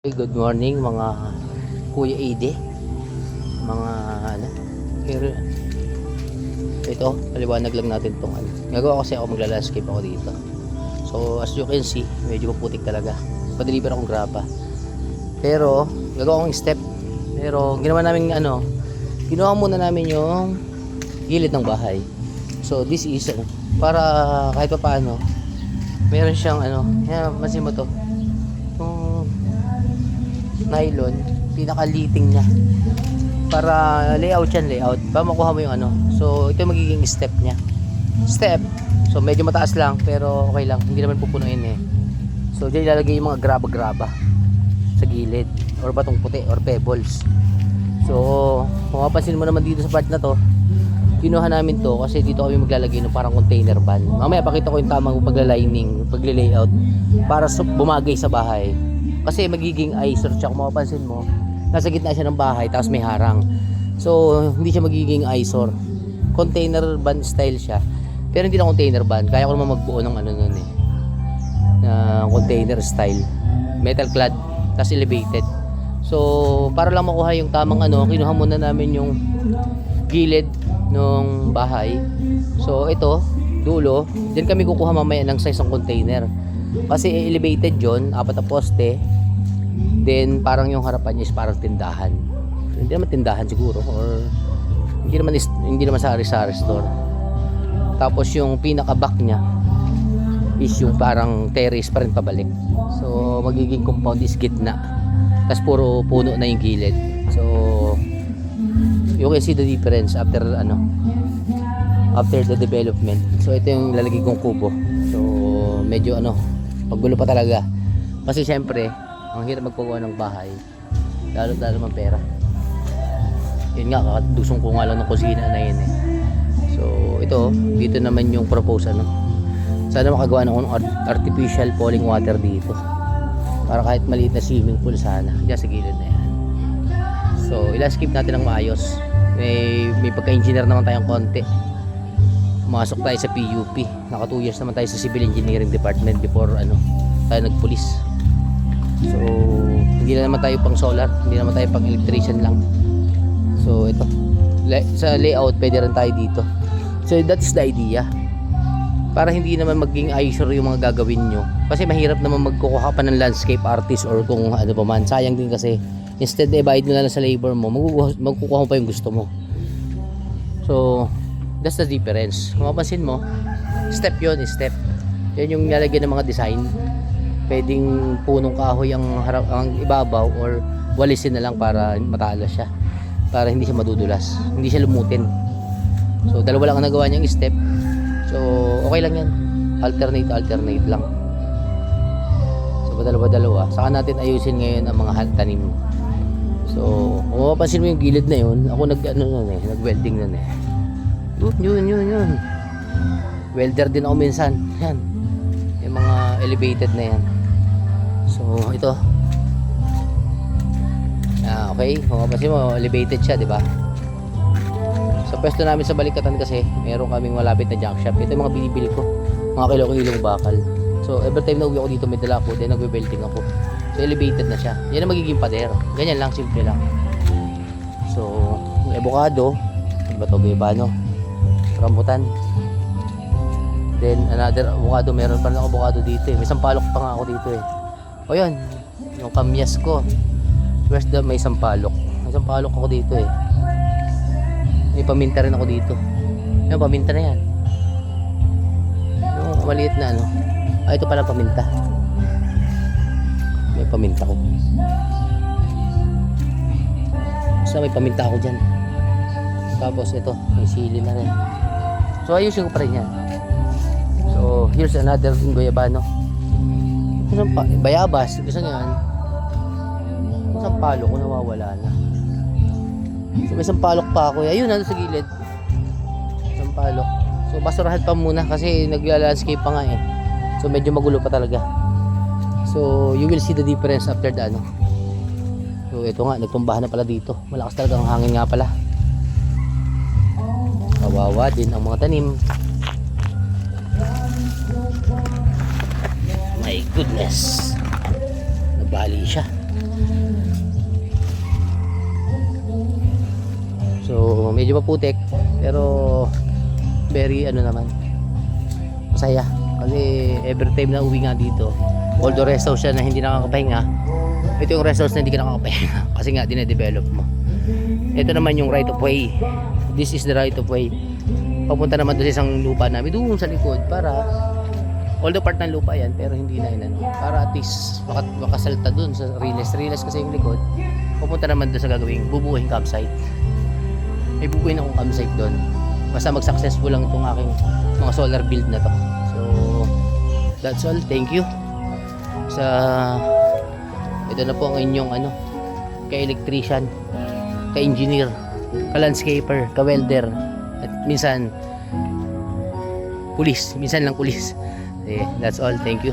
Good morning mga Kuya Ede, mga ano, here, ito, paliwanag lang natin itong ano. Gagawa kasi ako, magla-landscape ako dito. So as you can see, medyo maputik talaga. Pa-deliver akong grapa. Pero gagawa akong step. Pero ginawa namin ano, ginawa muna namin yung gilid ng bahay. So this is para kahit pa paano meron siyang ano, yan, pansin mo to, yung nylon, pinakaliting niya para layout yan, layout para makuha mo yung ano. So ito yung magiging step niya, so medyo mataas lang pero okay lang, hindi naman pupunuin eh. So dyan ilalagay yung mga graba sa gilid or batong puti or pebbles. So kung mapapansin mo naman dito sa part na to, kinuha namin to kasi dito kami maglalagay ng parang container van. Mamaya pakita ko yung tamang paglalining, pagle-layout para bumagay sa bahay. Kasi magiging eyesore siya. Kung mapapansin mo, nasa gitna siya ng bahay tapos may harang. So hindi siya magiging eyesore. Container van style siya. Pero hindi na container van. Kaya ko naman magbuo ng ano nun eh, na container style. Metal clad tapos elevated. So para lang makuha yung tamang ano, kinuha muna namin yung gilid ng bahay. So ito, dulo, diyan kami kukuha mamaya ng size ng container. Kasi elevated yon, 4 na poste. Then parang yung harapan niya is parang tindahan. Hindi naman tindahan siguro, or hindi naman sari-sari store. Tapos yung pinaka back niya is yung parang terrace pa rin pabalik. So magiging compound is gitna. Tapos puro puno na yung gilid. So you can see the difference after the development. So ito yung lalagay kong kubo. So medyo magulo pa talaga. Kasi syempre, ang hirap magpagawa ng bahay. Lalo naman pera. Yun nga, kakadusong ko nga lang ng kusina na yun eh. So ito, dito naman yung propose sana makagawa ng artificial falling water dito. Para kahit maliit na swimming pool sana. Diyan sa gilid na yan. So ilandscape natin ng maayos. May pagka-engineer naman tayong konti. Pumasok tayo sa PUP. Naka 2 years naman tayo sa Civil Engineering Department before tayo nagpulis. So hindi na naman tayo pang solar, hindi naman tayo pang electrician lang. So ito, sa layout pwede rin tayo dito. So that is the idea. Para hindi naman maging eyesore yung mga gagawin nyo. Kasi mahirap naman magkukuha pa ng landscape artist or kung ano pa man. Sayang din kasi. Instead na i-bayad mo na lang sa labor mo, magkukuha mo pa yung gusto mo. So that's the difference. Kung mapansin mo, step yun, step. Yan yung nilagyan ng mga design. Pwedeng punong kahoy ang ibabaw or walisin na lang para matalas siya. Para hindi siya madudulas. Hindi siya lumutin. So dalawa lang ang nagawa niyang step. So okay lang yan. Alternate lang. So dalawa. Saka natin ayusin ngayon ang mga tanim. So kung mapapansin mo yung gilid na yun, ako nag-welding nun eh. Yun. Welder din ako minsan. Yan. Yung mga elevated na yan. So ito. Okay. Kung mapapansin mo, elevated siya, di ba? Sa pwesto namin sa Balikatan kasi, meron kaming malapit na junk shop. Ito yung mga binibili ko. Mga kilo-kilong bakal. So every time na uwi ako dito, may dala ko. Then nagwe-welding ako. So elevated na siya. Yan ang magiging pader. Ganyan lang, simple lang. So yung avocado, ano ba ito? Guayabano, rambutan. Then another avocado, meron pa rin avocado dito eh. May sampalok pa nga ako dito eh. O yun, yung kamyas ko. Where's may sampalok? May sampalok ako dito eh. May paminta rin ako dito. Yung paminta na yan. Yung maliit na ito pala paminta. May paminta ko. So may paminta ako dyan. Tapos ito, may sili na rin. So ayusin ko pa rin yan. So here's another guayabano. Bayabas, gusto nyo yan. Isang palo ko nawawala na. So may isang palok pa ako. Ayun, sa gilid. Isang palok. So basurahan pa muna kasi nagla-landscape pa nga eh. So medyo magulo pa talaga. So you will see the difference after the So ito nga, nagtumbahan na pala dito. Malakas talaga ang hangin nga pala. Kawawa din ang mga tanim. My goodness. Nagbali siya. medyo maputik pero very ano naman, masaya kasi every time na uwi nga dito, although rest house siya na hindi nakakapahinga, ito yung rest house na hindi ka nakakapahinga kasi nga dinedevelop mo. Ito naman yung right of way, this is the right of way papunta naman doon sa isang lupa namin doon sa likod, para although part ng lupa yan pero hindi na yun, para at least makasalta doon sa Riles kasi yung likod, pupunta naman doon sa gagawing bubuuhin campsite. May bubuuhin akong campsite doon basta mag-successful lang itong aking mga solar build na to. So that's all, thank you sa ito na po ang inyong ka-electrician, ka-engineer, ka-landscaper, ka-welder, at minsan pulis, minsan lang pulis. That's all, thank you.